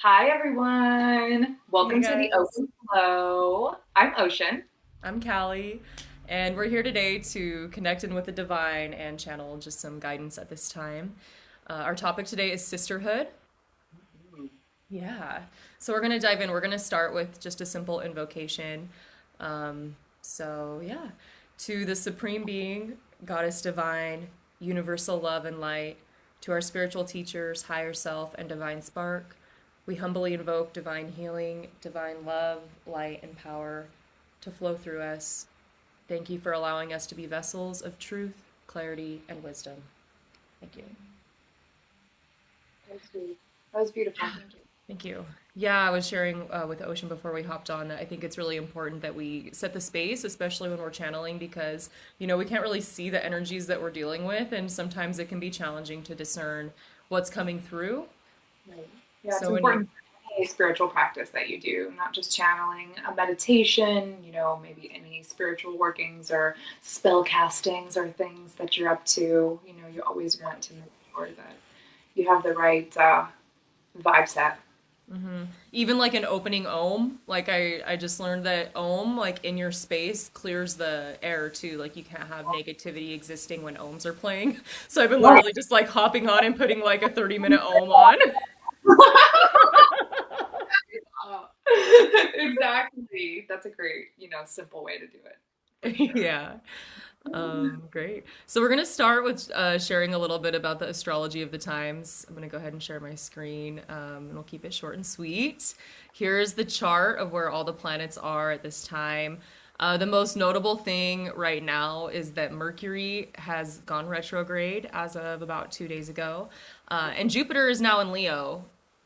Hi, everyone. Hey Welcome to the guys, Open Flow. I'm Ocean. I'm Callie, and we're here today to connect in with the divine and channel just some guidance at this time. Our topic today is sisterhood. Yeah, so we're going to dive in. We're going to start with just a simple invocation. Yeah, to the Supreme Being, Goddess Divine, Universal Love and Light, to our spiritual teachers, Higher Self, and Divine Spark, we humbly invoke divine healing, divine love, light, and power to flow through us. Thank you for allowing us to be vessels of truth, clarity, and wisdom. Thank you. That was sweet. That was beautiful. Thank you. Thank you. Yeah, I was sharing with Ocean before we hopped on that I think it's really important that we set the space, especially when we're channeling, because, we can't really see the energies that we're dealing with, and sometimes it can be challenging to discern what's coming through. Right. Yeah, it's So when you're important for any spiritual practice that you do, not just channeling, a meditation, maybe any spiritual workings or spell castings or things that you're up to. You always want to make sure that you have the right vibe set. even like an opening ohm, like I just learned that ohm, like in your space, clears the air too. Like you can't have negativity existing when ohms are playing. So I've been Right. literally just like hopping on and putting like a 30-minute ohm on. Exactly. That's a great, simple way to do it for sure. Yeah. Great. So we're gonna start with sharing a little bit about the astrology of the times. I'm gonna go ahead and share my screen, and we'll keep it short and sweet. Here's the chart of where all the planets are at this time. The most notable thing right now is that Mercury has gone retrograde as of about 2 days ago, and Jupiter is now in Leo.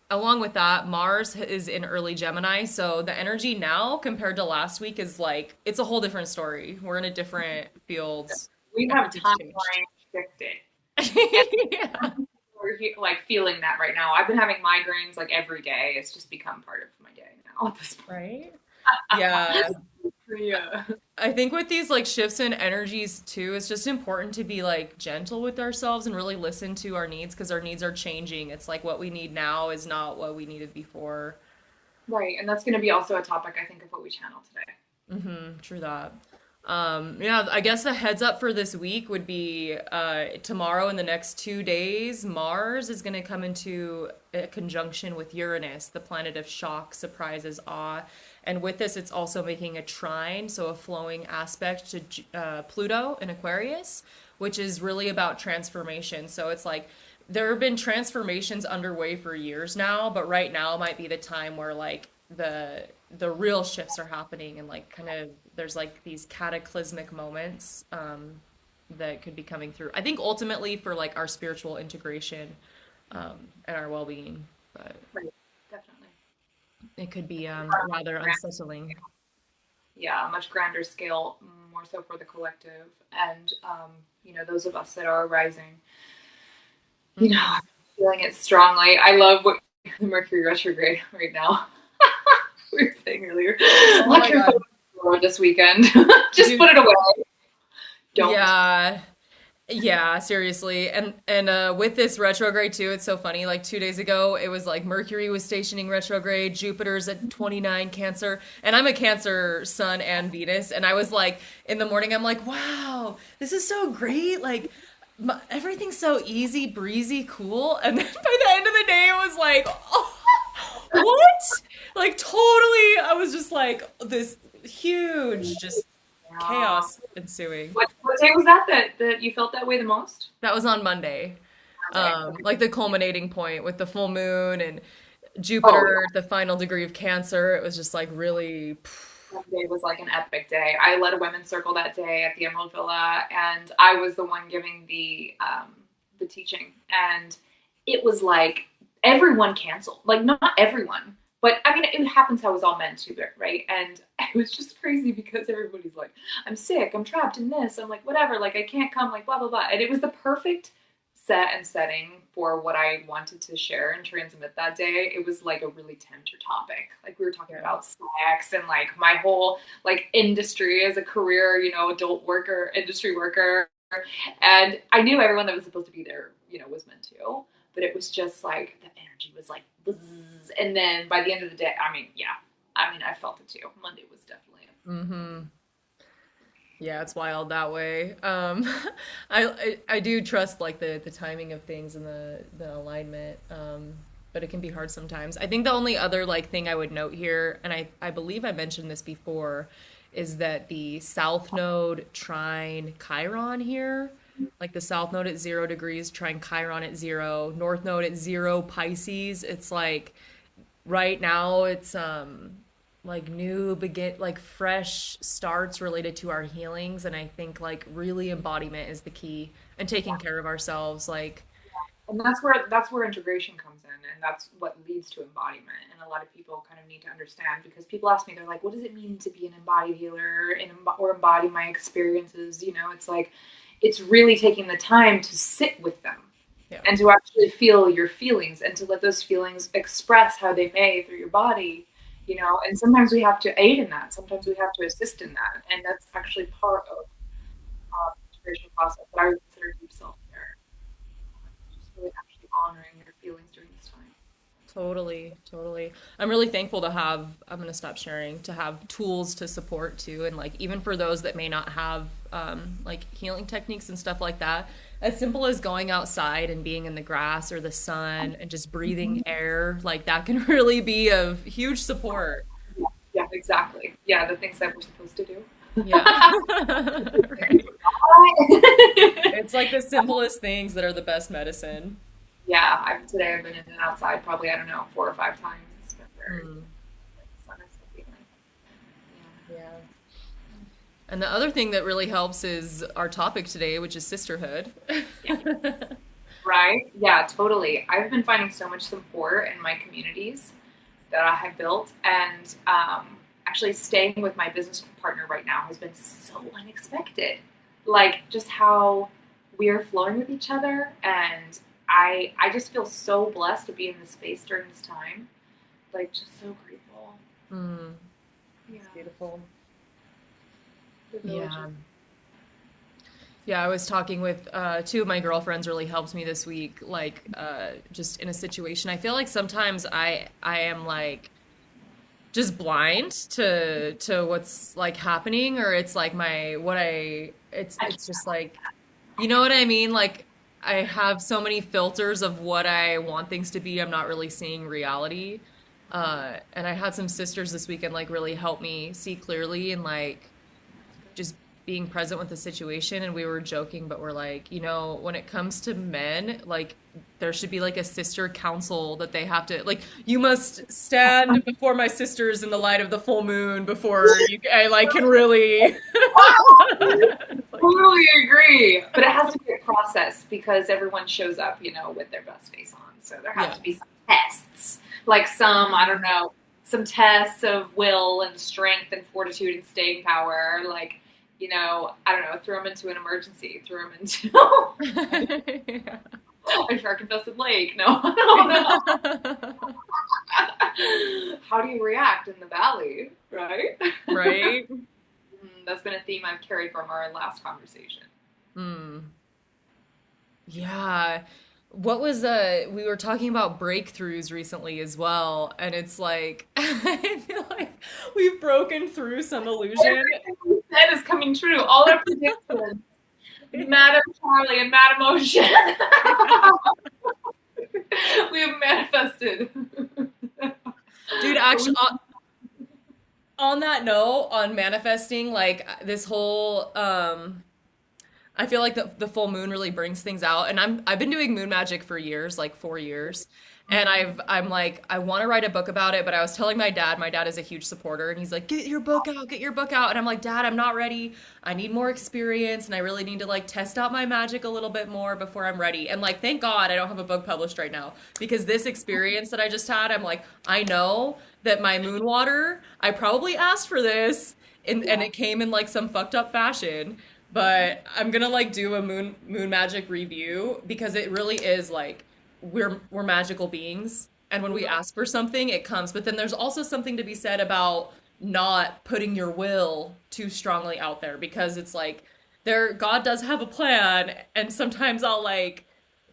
Along with that, Mars is in early Gemini, so the energy now compared to last week is like it's a whole different story. We're in a different field. We have Everything's changed. timeline shifted, and Yeah. we're like feeling that right now. I've been having migraines like every day. It's just become part of my day now at this point. Right? Yeah. Yeah. I think with these like shifts in energies too, it's just important to be like gentle with ourselves and really listen to our needs because our needs are changing. It's like what we need now is not what we needed before. Right, and that's going to be also a topic I think of what we channel today. True that. Yeah, I guess the heads up for this week would be tomorrow in the next 2 days, Mars is going to come into a conjunction with Uranus, the planet of shock, surprises, awe. And with this, it's also making a trine, so a flowing aspect to Pluto in Aquarius, which is really about transformation. So it's like there have been transformations underway for years now, but right now might be the time where like the real shifts are happening and like kind of there's like these cataclysmic moments that could be coming through. I think ultimately for like our spiritual integration and our well-being, but Right, definitely. it could be On a much rather grander unsettling. scale. Yeah, a much grander scale, more so for the collective, and those of us that are rising. Hmm. I'm feeling it strongly. I love what the Mercury retrograde right now. We were saying earlier. Oh Lock my your phone God. this weekend. Just put Dude, it away. Don't. yeah. Yeah, seriously. And with this retrograde too, it's so funny. Like 2 days ago, it was like Mercury was stationing retrograde, Jupiter's at 29 Cancer, and I'm a Cancer sun and Venus, and I was like in the morning I'm like, "Wow, this is so great. Like everything's so easy, breezy, cool." And then by the end of the day it was like, "Oh, what?" Like totally I was just like this huge just Yeah. chaos ensuing. What day was that you felt that way the most? That was on Monday. Monday. Okay. Like the culminating point with the full moon and Oh, Jupiter, the final degree of Cancer. It was just like really, that day was like an epic day. I led a women's circle that day at the Emerald Villa, and I was the one giving the teaching, and it was like everyone canceled. Like not everyone, but I mean it happens how it was all meant to, right? And it was just crazy because everybody's like, "I'm sick. I'm trapped in this." I'm like, "Whatever. Like I can't come." Like blah blah blah. And it was the perfect set and setting for what I wanted to share and transmit that day. It was like a really tender topic. Like we were talking yeah. about sex and like my whole like industry as a career, adult worker, industry worker. And I knew everyone that was supposed to be there, was meant to. but it was just like the energy was like buzz. And then by the end of the day, I mean, yeah, I mean, I felt it too. Monday was definitely Mm-hmm. Yeah, it's wild that way. I do trust like the timing of things and the alignment, but it can be hard sometimes. I think the only other like thing I would note here, and I believe I mentioned this before, is that the South Node trine Chiron here, like the South Node at 0 degrees, trine Chiron at 0, North Node at 0 Pisces. It's like right now it's like new begin like fresh starts related to our healings, and I think like really embodiment is the key and taking care of ourselves like and that's where integration comes in, and that's what leads to embodiment. And a lot of people kind of need to understand, because people ask me, they're like, what does it mean to be an embodied healer and or embody my experiences? It's like, it's really taking the time to sit with them yeah. and to actually feel your feelings and to let those feelings express how they may through your body. And sometimes we have to aid in that, sometimes we have to assist in that, and that's actually part of the integration process that I would consider deep self-care. Just really actually honoring your feelings during this time. Totally, totally. I'm really thankful to have, I'm going to stop sharing, to have tools to support too. And like, even for those that may not have like healing techniques and stuff like that, as simple as going outside and being in the grass or the sun and just breathing air, like that can really be of huge support. Yeah, exactly. Yeah, the things that we're supposed to do. Yeah. It's like the simplest things that are the best medicine. Yeah, today I've been in and outside probably, I don't know, 4 or 5 times. It's been very, Mm, the sun is so feeling. yeah. And the other thing that really helps is our topic today, which is sisterhood. Yeah. Right? Yeah, totally. I've been finding so much support in my communities that I have built, and actually staying with my business partner right now has been so unexpected. Like, just how we're flowing with each other, and I just feel so blessed to be in this space during this time. Like, just so grateful. Mm, Yeah, it's beautiful. the village Yeah. is. Yeah, I was talking with two of my girlfriends really helped me this week, like just in a situation. I feel like sometimes I am like just blind to what's like happening, or it's like my what I I it's just like you know what I mean? Like I have so many filters of what I want things to be. I'm not really seeing reality. And I had some sisters this weekend like really help me see clearly and like just being present with the situation, and we were joking but we're like, when it comes to men, like there should be like a sister council that they have to like, you must stand before my sisters in the light of the full moon before I like can really Totally agree. But it has to be a process, because everyone shows up, with their best face on. So there has yeah. to be some tests, like some, I don't know, some tests of will and strength and fortitude and staying power. Like, I don't know, throw them into an emergency, throw them into Yeah. a shark infested lake. No, I don't know. How do you react in the valley, right? Right. That's been a theme I've carried from our last conversation. Hmm. Yeah. What was we were talking about breakthroughs recently as well, and it's like I feel like we've broken through some illusion. Everything we said is coming true. All our predictions. Madam Charlie and Madam Ocean. We have manifested. Dude, actually on that note, on manifesting, like this whole I feel like the full moon really brings things out, and I've been doing moon magic for years, like 4 years, and I'm like I want to write a book about it, but I was telling my dad. My dad is a huge supporter, and he's like, get your book out, and I'm like, Dad, I'm not ready. I need more experience, and I really need to like test out my magic a little bit more before I'm ready. And like, thank God I don't have a book published right now, because this experience that I just had, I'm like, I know that my moon water, I probably asked for this, and it came in like some fucked up fashion. But I'm gonna like do a moon magic review, because it really is like we're magical beings, and when we ask for something it comes. But then there's also something to be said about not putting your will too strongly out there, because it's like God does have a plan, and sometimes I'll like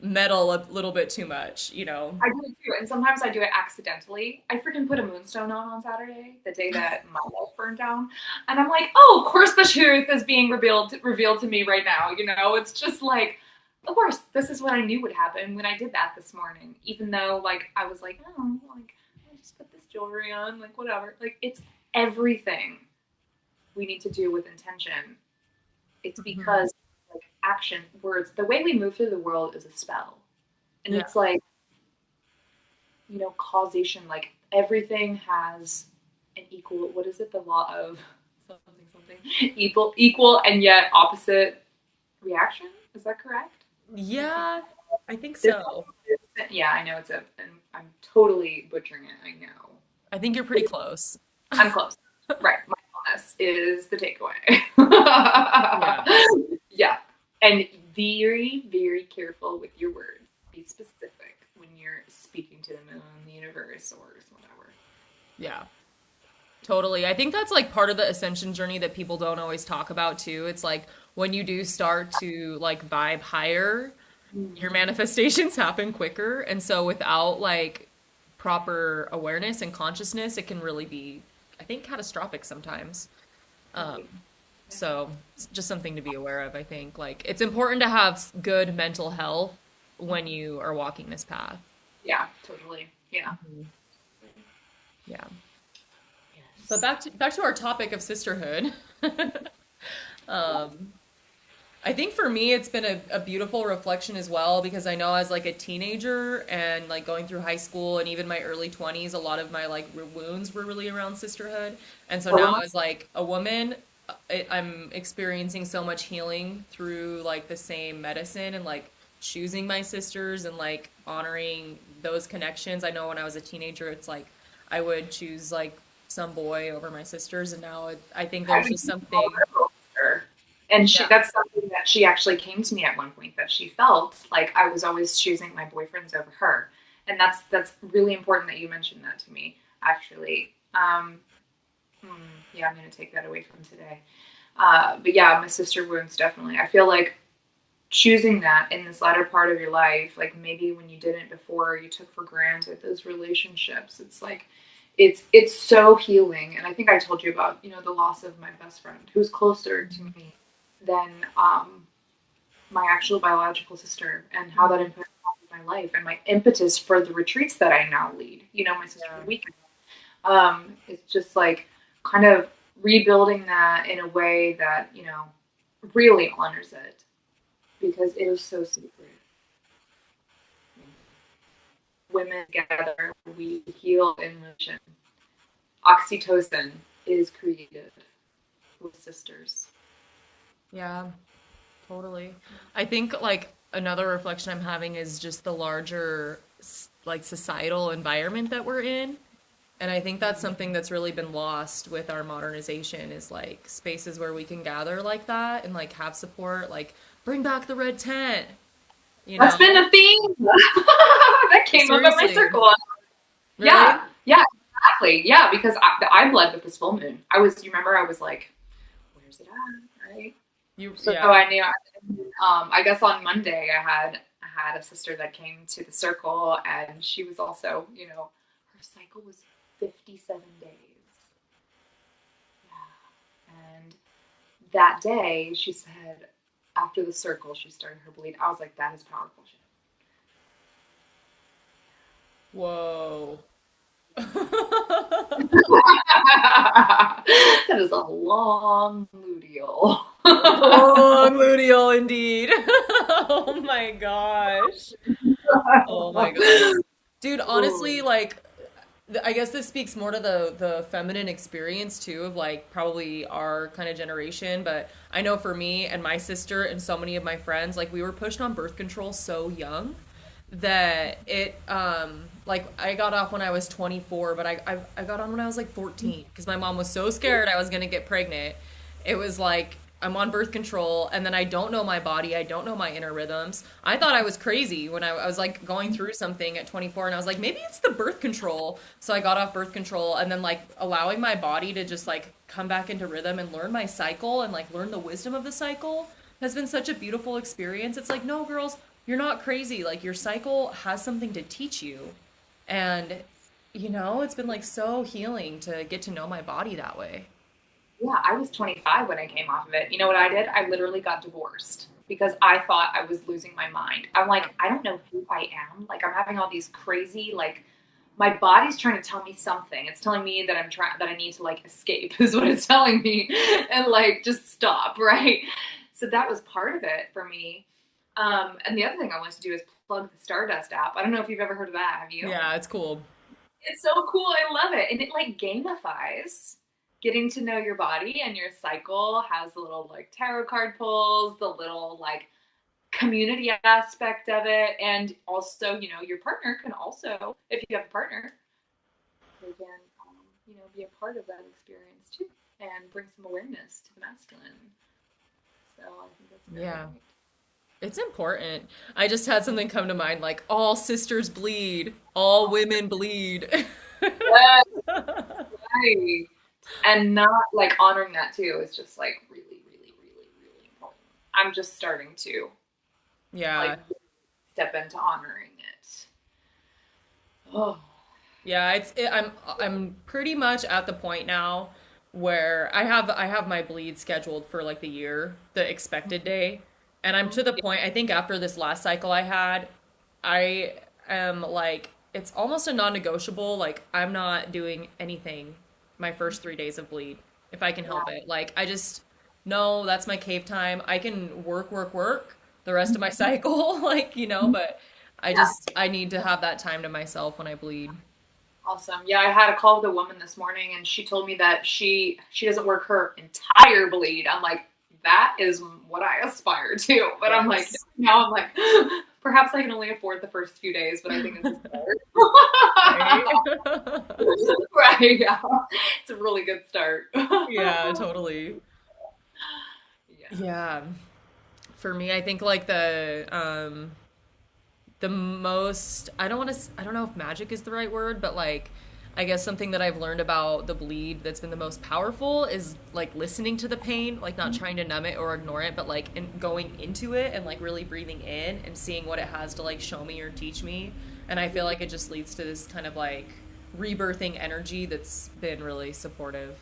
meddle a little bit too much, you know. I do it too, and sometimes I do it accidentally. I freaking put a moonstone on Saturday, the day that my life burned down, and I'm like, oh, of course the truth is being revealed to me right now. You know, it's just like, of course, this is what I knew would happen when I did that this morning. Even though, like, I was like, oh, like I just put this jewelry on, like whatever. Like, it's everything we need to do with intention. It's Mhm. because like action, words, the way we move through the world is a spell, and Yeah. it's like, you know, causation, like everything has an equal, what is it, the law of something something, equal and yet opposite reaction, is that correct? I think Yeah, I think this, so. yeah, I know it's a, and I'm totally butchering it, I know. I think you're pretty close. I'm close. Right, mindfulness is the takeaway. Yeah. Yeah, and very, very careful with your words. Be specific when you're speaking to the moon, the universe, or whatever. Yeah. Totally. I think that's like part of the ascension journey that people don't always talk about too. It's like when you do start to like vibe higher, your Mm-hmm. manifestations happen quicker. And so without like proper awareness and consciousness, it can really be, I think, catastrophic sometimes. Right. So it's just something to be aware of, I think. Like it's important to have good mental health when you are walking this path. Yeah, totally. Yeah. Mhm. Yeah. But Yes. back to our topic of sisterhood. Um, I think for me, it's been a beautiful reflection as well because I know as like a teenager and like going through high school and even my early 20s, a lot of my like wounds were really around sisterhood. And so So now am I. as like a woman, I'm experiencing so much healing through like the same medicine and like choosing my sisters and like honoring those connections. I know when I was a teenager, it's like I would choose like some boy over my sisters, and now I think I there's would just call something. her sister. And Yeah. that's something that she actually came to me at one point, that she felt like I was always choosing my boyfriends over her. And that's really important that you mentioned that to me, actually. Hmm, yeah, I'm going to take that away from today. But yeah, my sister wounds, definitely. I feel like choosing that in this latter part of your life, like maybe when you didn't before, you took for granted those relationships. It's like it's so healing. And I think I told you about, you know, the loss of my best friend, who's closer to me than my actual biological sister, and how that Mhm. impacted my life and my impetus for the retreats that I now lead. You know, my Yeah. Sisterhood weekend. It's just like kind of rebuilding that in a way that, you know, really honors it, because it is so sacred. Women together, we heal in motion. Oxytocin is created with sisters. Yeah, totally. I think like another reflection I'm having is just the larger like societal environment that we're in. And I think that's something that's really been lost with our modernization is like spaces where we can gather like that and like have support, like bring back the red tent, you That's been know? the theme that came up at my Seriously. circle. Really? Yeah, yeah, exactly. Yeah, because I bled with this full moon. I was, you remember, I was like, where's it at? Right. So Yeah. I knew. I guess on Monday I had a sister that came to the circle, and she was also, you know, her cycle was 57 days. Yeah, and that day she said after the circle she started her bleed. I was like, that is powerful shit. Whoa. That is a long luteal. Long luteal indeed. Oh my gosh. Oh my gosh. Dude, honestly, like I guess this speaks more to the feminine experience too of like probably our kind of generation, but I know for me and my sister and so many of my friends, like we were pushed on birth control so young that it like I got off when I was 24, but I got on when I was like 14 because my mom was so scared I was gonna get pregnant. It was like I'm on birth control and then I don't know my body, I don't know my inner rhythms. I thought I was crazy when I was like going through something at 24 and I was like maybe it's the birth control. So I got off birth control and then like allowing my body to just like come back into rhythm and learn my cycle and like learn the wisdom of the cycle has been such a beautiful experience. It's like, no, girls, you're not crazy. Like your cycle has something to teach you. And it's been like so healing to get to know my body that way. Yeah, I was 25 when I came off of it. You know what I did? I literally got divorced because I thought I was losing my mind. I'm like, I don't know who I am. Like, I'm having all these crazy, like, my body's trying to tell me something. It's telling me that that I need to like escape is what it's telling me, and like just stop, right? So that was part of it for me. And the other thing I wanted to do is plug the Stardust app. I don't know if you've ever heard of that. Have you? Yeah, it's cool. It's so cool. I love it. And it like gamifies getting to know your body and your cycle, has the little like tarot card pulls, the little like community aspect of it. And also, your partner can also, if you have a partner, they can, be a part of that experience too and bring some awareness to the masculine. So I think that's very Yeah. great. It's important. I just had something come to mind like all sisters bleed, all women bleed. Yes, right. And not like honoring that too is just like really, really, really, really important. I'm just starting to like Yeah. step into honoring it. Oh, Yeah, I'm pretty much at the point now where I have my bleed scheduled for like the year, the expected day. And I'm to the yeah, point, I think after this last cycle I had, I am like it's almost a non-negotiable, like I'm not doing anything my first 3 days of bleed if I can help yeah. it. Like I just no, that's my cave time. I can work the rest of my cycle, like, but Yeah. I need to have that time to myself when I bleed. Awesome. Yeah, I had a call with a woman this morning and she told me that she doesn't work her entire bleed. I'm like, that is what I aspire to. But I'm like, Yes. now I'm like, perhaps I can only afford the first few days, but I think it's a Right? start. Right, yeah. It's a really good start. Yeah, totally. Yeah. Yeah. For me, I think like the most I don't know if magic is the right word, but like I guess something that I've learned about the bleed that's been the most powerful is like listening to the pain, like not trying to numb it or ignore it, but like going into it and like really breathing in and seeing what it has to like show me or teach me. And I feel like it just leads to this kind of like rebirthing energy that's been really supportive.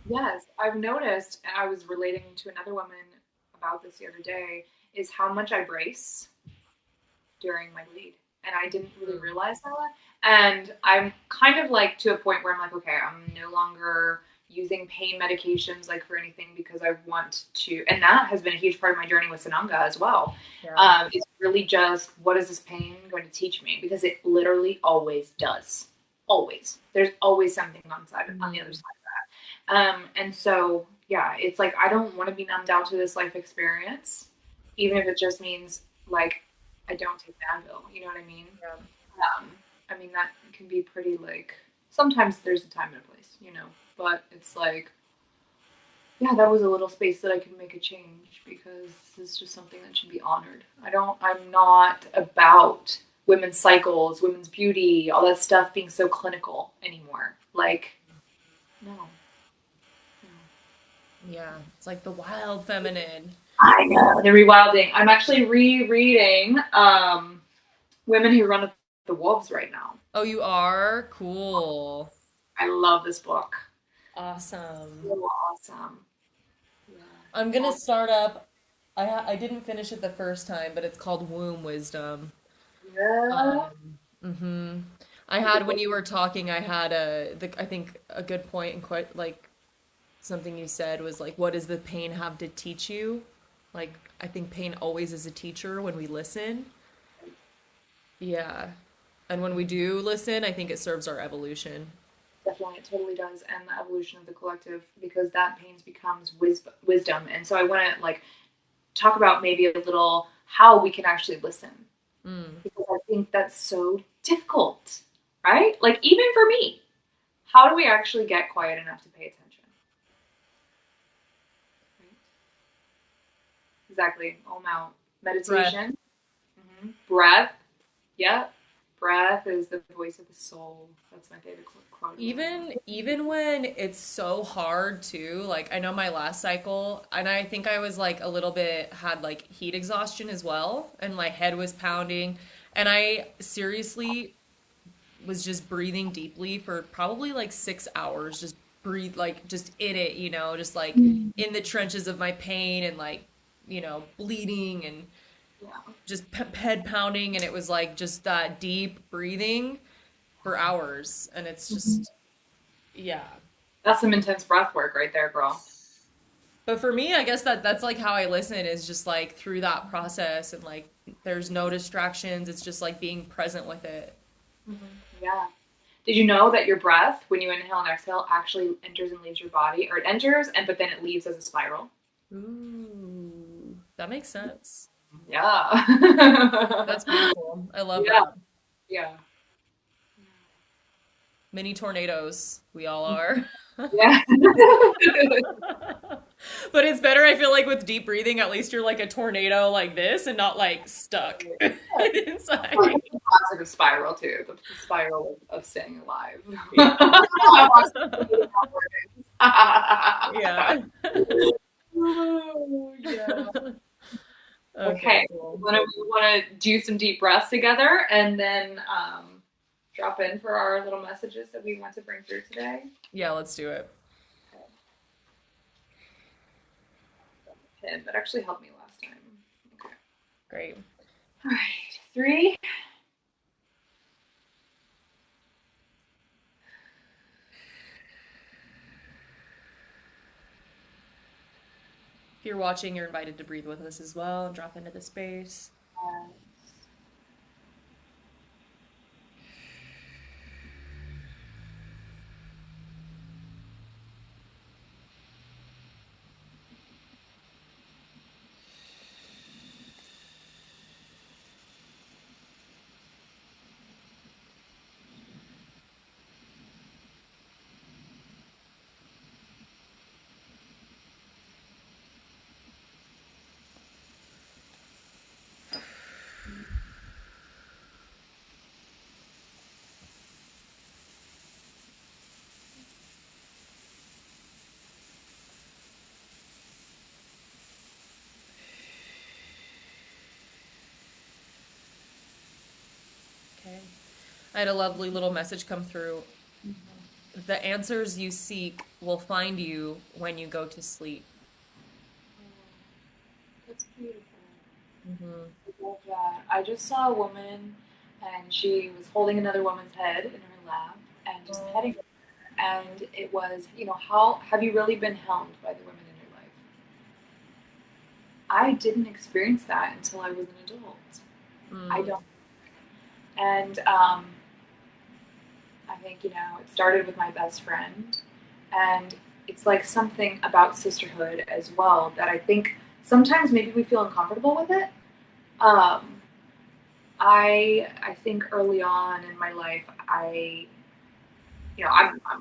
Yes, I've noticed, and I was relating to another woman about this the other day, is how much I brace during my bleed. And I didn't really Mm. realize that. And I'm kind of like to a point where I'm like, okay, I'm no longer using pain medications like for anything because I want to, and that has been a huge part of my journey with Sananga as well. Yeah. It's really just what is this pain going to teach me? Because it literally always does. Always. There's always something on the other Mm. side of that. And so yeah, it's like I don't want to be numbed out to this life experience, even if it just means like I don't take Advil. You know what I mean? Yeah. Um, I mean that can be pretty like sometimes there's a time and a place, but it's like yeah, that was a little space that I could make a change because this is just something that should be honored. I'm not about women's cycles, women's beauty, all that stuff being so clinical anymore. Like, no, no. Yeah. It's like the wild feminine. I know the rewilding. I'm actually rereading Women Who Run with the Wolves right now. Oh, you are? Cool. I love this book. Awesome. So awesome. Yeah. I'm gonna start up. I didn't finish it the first time, but it's called Womb Wisdom. Yeah. Hmm. I had when you were talking, I had I think a good point and quite like something you said was like, what does the pain have to teach you? Like, I think pain always is a teacher when we listen. Yeah. And when we do listen, I think it serves our evolution. Definitely, it totally does, and the evolution of the collective because that pain becomes wisdom. And so I want to like talk about maybe a little how we can actually listen Mm. because I think that's so difficult, right? Like even for me, how do we actually get quiet enough to pay attention? Right? Exactly. Om out. Breath. Meditation, breath. Yeah, breath is the voice of the soul. That's my favorite quote. Even when it's so hard too, like I know my last cycle, and I think I was like a little bit had like heat exhaustion as well, and my head was pounding, and I seriously was just breathing deeply for probably like 6 hours, just breathe like just in it, just like in the trenches of my pain and like, bleeding and Yeah. just head pounding, and it was like just that deep breathing for hours, and it's just yeah. That's some intense breath work right there, girl. But for me, I guess that's like how I listen is just like through that process, and like there's no distractions. It's just like being present with it. Yeah. Did you know that your breath, when you inhale and exhale, actually enters and leaves your body, or it enters and but then it leaves as a spiral? Ooh, that makes sense. Yeah. That's beautiful. I love Yeah. that. Yeah. Mini tornadoes, we all are. Yeah. But it's better, I feel like, with deep breathing, at least you're like a tornado like this and not like stuck inside. Like it's a positive spiral too. The spiral of staying alive. Yeah. I watched Yeah. Oh, yeah. Okay, Okay. cool. We want to do some deep breaths together and then drop in for our little messages that we want to bring through today. Yeah, let's do it. Pin that actually helped me last time. Okay. Great. All right. 3. If you're watching, you're invited to breathe with us as well and drop into the space. Okay. I had a lovely little message come through. The answers you seek will find you when you go to sleep. That's beautiful. Hmm. I love that. I just saw a woman and she was holding another woman's head in her lap and just petting her. And it was, how have you really been held by the women in your life? I didn't experience that until I was an adult. I Mm. don't. And I think, it started with my best friend. And it's like something about sisterhood as well that I think sometimes maybe we feel uncomfortable with it. Um, I think early on in my life, I'm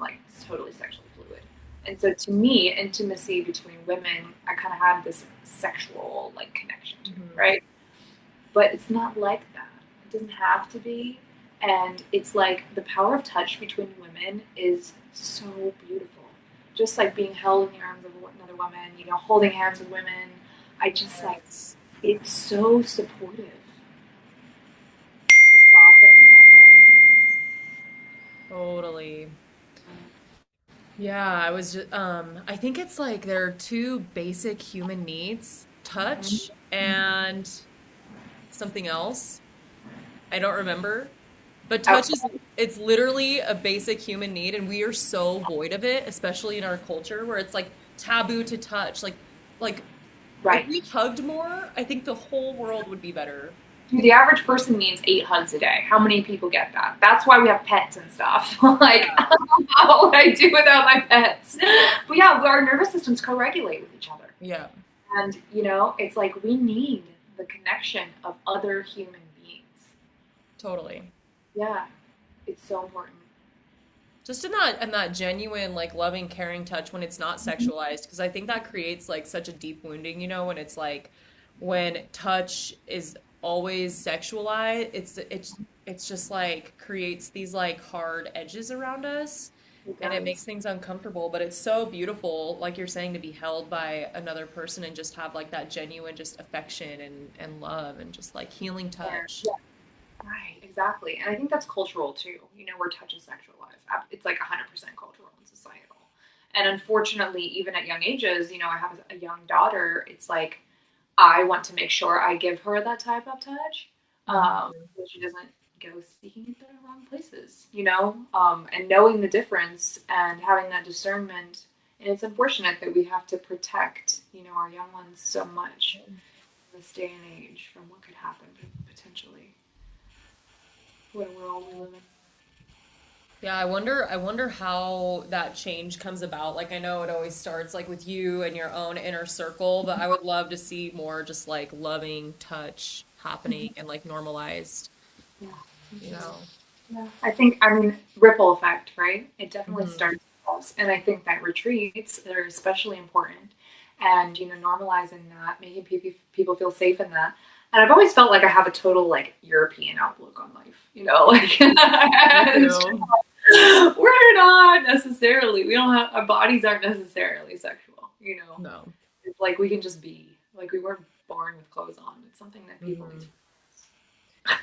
like totally sexually fluid. And so to me, intimacy between women, I kind of had this sexual like connection to, Mhm. right? But it's not like that. It doesn't have to be. And it's like the power of touch between women is so beautiful. Just like being held in the arms of another woman, holding hands with women. I just like, Yes. it's so supportive to soften in that Totally. way. Yeah, I was just I think it's like there are two basic human needs, touch and something else. I don't remember. But touch is Outside, it's literally a basic human need, and we are so void of it, especially in our culture where it's like taboo to touch. Like if right. we hugged more, I think the whole world would be better. Dude, the average person needs 8 hugs a day. How many people get that? That's why we have pets and stuff. Like, Yeah. how would I do without my pets? But yeah, our nervous systems co-regulate with each other. Yeah, And, it's like we need the connection of other human beings. totally. Yeah, it's so important. Just in that genuine, like loving, caring touch when it's not sexualized, because I think that creates like such a deep wounding, when it's like when touch is always sexualized, it's it's just like creates these like hard edges around us, It and it makes does. things uncomfortable, but it's so beautiful, like you're saying, to be held by another person and just have like that genuine just affection and love and just like healing touch. Right, exactly. And I think that's cultural too. Where touch is sexualized. It's like 100% cultural and societal. And unfortunately, even at young ages, I have a young daughter. It's like I want to make sure I give her that type of touch, Hmm. so she doesn't go seeking it in the wrong places. And knowing the difference and having that discernment. And it's unfortunate that we have to protect, our young ones so much in this day and age from what could happen potentially. What a world we live in. Yeah, I wonder how that change comes about. Like I know it always starts like with you and your own inner circle, but I would love to see more just like loving touch happening and like normalized, Yeah, me you too. know. Yeah, I mean, ripple effect, right? It definitely Hmm. starts with us, and I think that retreats are especially important, and normalizing that, making people feel safe in that. And I've always felt like I have a total like European outlook on life, like Me it's just too. like, we're not necessarily, we don't have our bodies aren't necessarily sexual. No. It's like we can just be like we weren't born with clothes on. It's something that people need Hmm. to.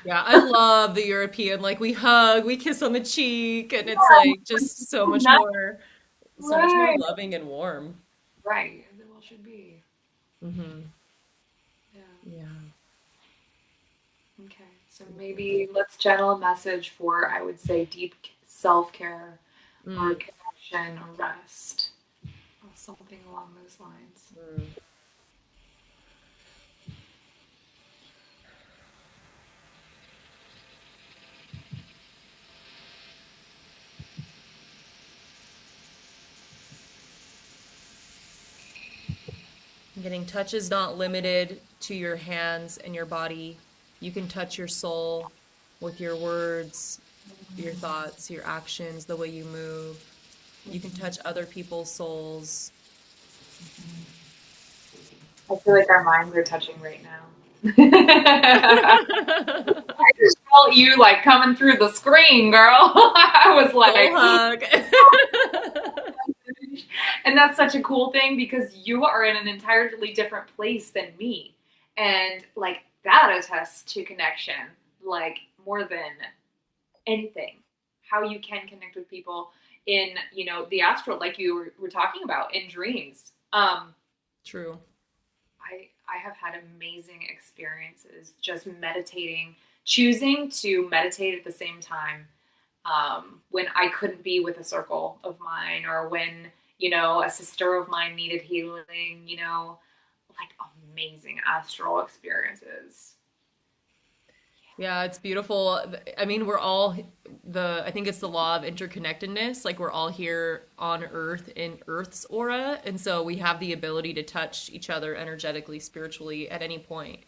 Yeah, I love the European. Like we hug, we kiss on the cheek, and it's like just so much more Right. loving and warm. Right. As it well should be. Hmm. Yeah. Yeah. Okay. So maybe let's channel a message for, I would say, deep self care or Mm. connection or rest or something along those lines. Mm. Getting touch is not limited to your hands and your body. You can touch your soul with your words, your thoughts, your actions, the way you move. You can touch other people's souls. I feel like our minds are touching right now. I just felt you like coming through the screen, girl. I was Soul like, hug. and that's such a cool thing because you are in an entirely different place than me. And like that attests to connection, like more than anything. How you can connect with people in, the astral, like you were talking about in dreams. True. I have had amazing experiences just meditating, choosing to meditate at the same time when I couldn't be with a circle of mine or when, a sister of mine needed healing, like amazing astral experiences. Yeah, it's beautiful. I mean, we're all I think it's the law of interconnectedness. Like we're all here on Earth in Earth's aura, and so we have the ability to touch each other energetically, spiritually at any point.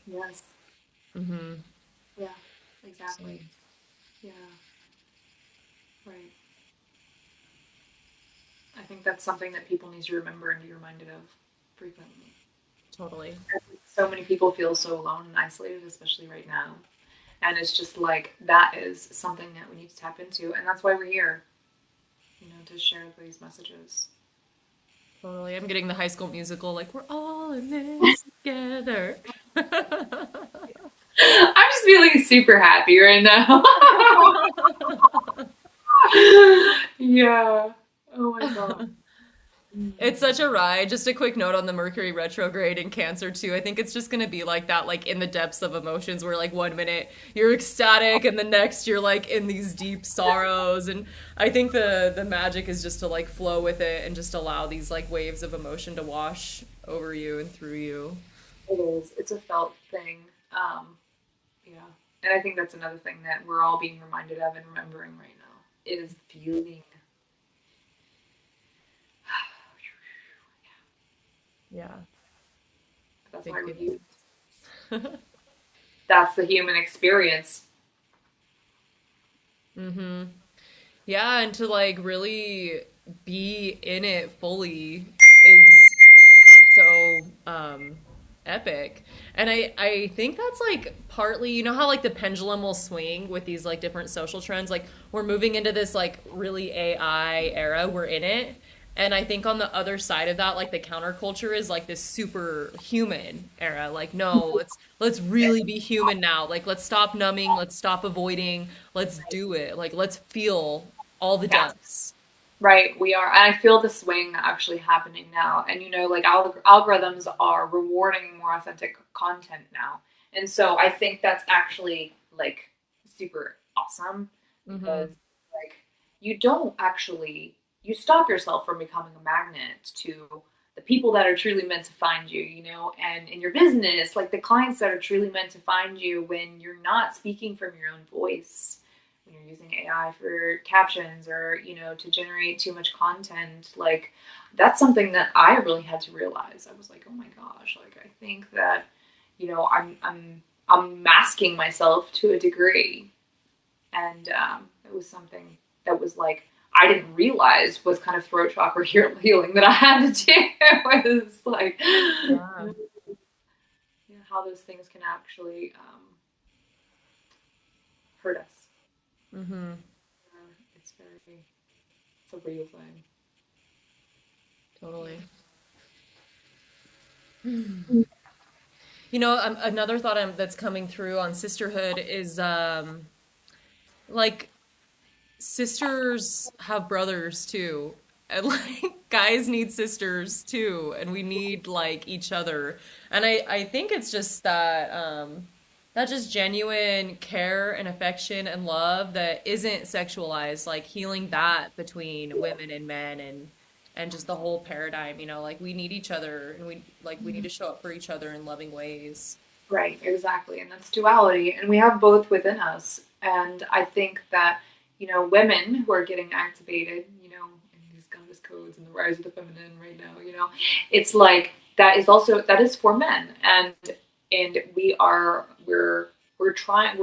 Yes. Hmm. Yeah, So exactly. Yeah, right. I think that's something that people need to remember and be reminded of frequently. totally. So many people feel so alone and isolated, especially right now. And it's just like that is something that we need to tap into. And that's why we're here, to share these messages. Totally. I'm getting the High School Musical, like we're all in this together. I'm just feeling super happy right now. Yeah. Oh my God. It's such a ride. Just a quick note on the Mercury retrograde in Cancer too. I think it's just gonna be like that, like in the depths of emotions, where like 1 minute you're ecstatic and the next you're like in these deep sorrows. And I think the magic is just to like flow with it and just allow these like waves of emotion to wash over you and through you. It is. It's a felt thing. Yeah. And I think that's another thing that we're all being reminded of and remembering right now is feeling. Yeah, That's big why we're here. feelings. That's the human experience. Hmm. Yeah, and to like really be in it fully is so Epic. And I think that's like partly, you know how like the pendulum will swing with these like different social trends? Like we're moving into this like really AI era. We're in it. And I think on the other side of that, like the counterculture is like this super human era. Like, no, let's really be human now. Like let's stop numbing, let's stop avoiding, let's do it. Like let's feel all the Yeah. depths. Right, we are. And I feel the swing actually happening now. And like algorithms are rewarding more authentic content now. And so I think that's actually like super awesome because Hmm. like you don't actually you stop yourself from becoming a magnet to the people that are truly meant to find you, and in your business, like the clients that are truly meant to find you when you're not speaking from your own voice, when you're using AI for captions or, to generate too much content, like that's something that I really had to realize. I was like, oh my gosh, like I think that, I'm masking myself to a degree. And it was something that was like, I didn't realize was kind of throat chakra healing that I had to do. It was like, Yeah. how those things can actually hurt us. Hmm. It's a real thing. Totally. Yeah. You know, another thought that's coming through on sisterhood is like sisters have brothers too. And like guys need sisters too, and we need like each other. And I think it's just that just genuine care and affection and love that isn't sexualized, like healing that between women and men and just the whole paradigm, like we need each other and we need to show up for each other in loving ways. Right, exactly. And that's duality. And we have both within us. And I think that, women who are getting activated, in these goddess codes and the rise of the feminine right now, it's like that is for men. And we're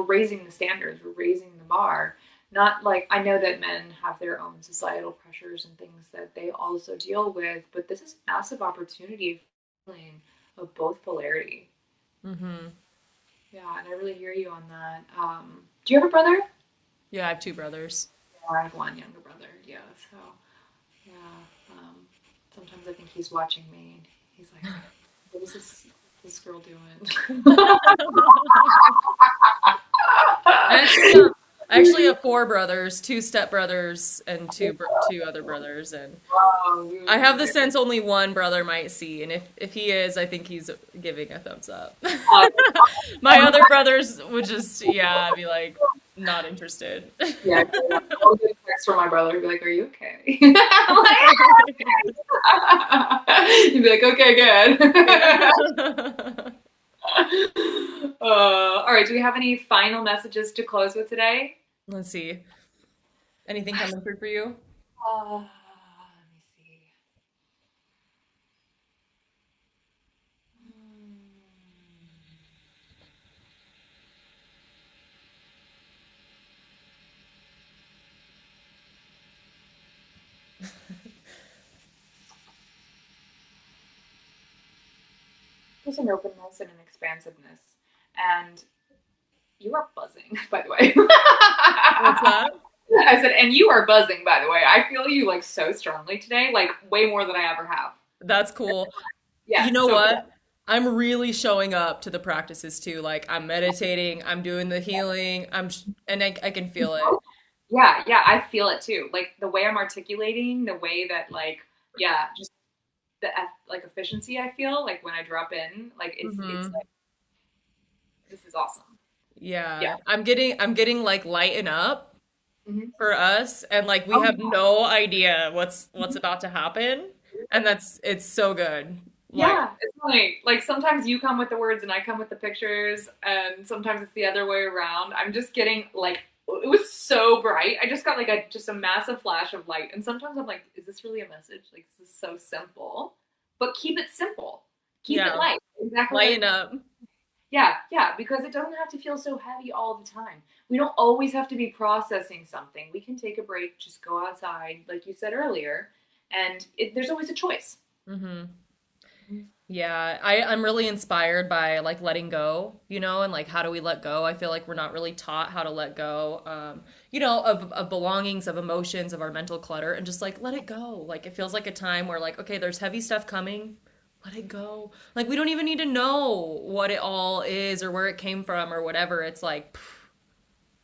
raising the standards, we're raising the bar. Not like I know that men have their own societal pressures and things that they also deal with, but this is a massive opportunity for healing of both polarity. Hmm. Yeah, and I really hear you on that. Do you have a brother? Yeah, I have two brothers. Yeah, I have one younger brother. Yeah, so yeah. Um, Sometimes I think he's watching me, and he's like, "What is this girl doing?" I actually have four brothers, two stepbrothers, and two other brothers, and Oh, I have the sense only one brother might see, and if he is, I think he's giving a thumbs up. uh, My other brothers would just, yeah, be like, not interested. yeah. I'll get a text from my brother. He'd be like, "Are you okay?" I'm like, he'd be like, "Okay, good." Yeah. All right. Do we have any final messages to close with today? Let's see. Anything coming through for you? Let me see. There's an openness and an expansiveness, and you are buzzing, by the way. What's that? I said, and you are buzzing, by the way. I feel you like so strongly today, like way more than I ever have. That's cool. Yeah, You know so cool. what? I'm really showing up to the practices too. Like I'm meditating, I'm doing the healing, and I can feel it. Yeah, yeah, I feel it too. Like the way I'm articulating, the way that yeah, just the like efficiency I feel like when I drop in, like it's Hmm. like this is awesome. Yeah. Yeah, I'm getting like lighten up Hmm. for us, and like we Oh, have no idea what's about to happen, and it's so good. Like, yeah, it's funny. Like sometimes you come with the words and I come with the pictures, and sometimes it's the other way around. I'm just getting like it was so bright. I just got like a massive flash of light, and sometimes I'm like, is this really a message? Like this is so simple, but keep it simple, keep it yeah, light, exactly like lighten up. yeah, yeah, because it doesn't have to feel so heavy all the time. We don't always have to be processing something. We can take a break, just go outside, like you said earlier, and there's always a choice. Hmm. Yeah, I'm really inspired by like letting go, and like how do we let go? I feel like we're not really taught how to let go, of belongings, of emotions, of our mental clutter, and just like let it go. Like it feels like a time where like, okay, there's heavy stuff coming, let it go. Like we don't even need to know what it all is or where it came from or whatever. It's like,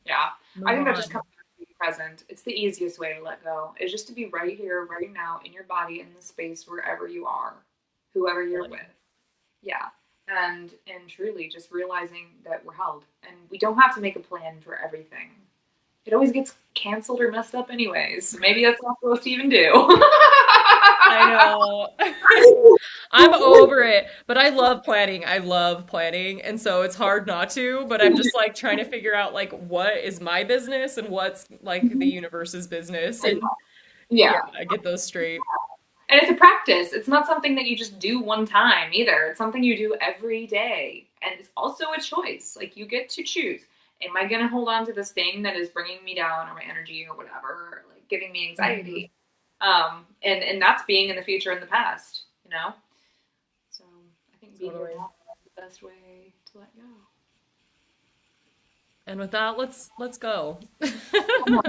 Yeah. I move think that just on. comes down to being present. It's the easiest way to let go, is just to be right here, right now, in your body, in the space, wherever you are, whoever you're with. Yeah. And truly just realizing that we're held and we don't have to make a plan for everything. It always gets canceled or messed up anyways. So maybe that's not supposed to even do. I know. I'm over it, but I love planning. I love planning, and so it's hard not to, but I'm just like trying to figure out like what is my business and what's like the universe's business and yeah, Yeah. get those straight. And it's a practice. It's not something that you just do one time either. It's something you do every day. And it's also a choice. Like you get to choose. Am I going to hold on to this thing that is bringing me down or my energy or whatever, or like giving me Mhm. anxiety? And that's being in the future and the past, you know? So I think being here Totally. now is the best way to let go. And with that, let's go. Come on,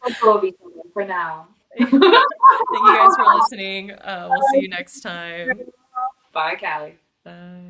let's go of each other for now. Thank you guys for listening. We'll see you next time. Bye, Callie. Bye.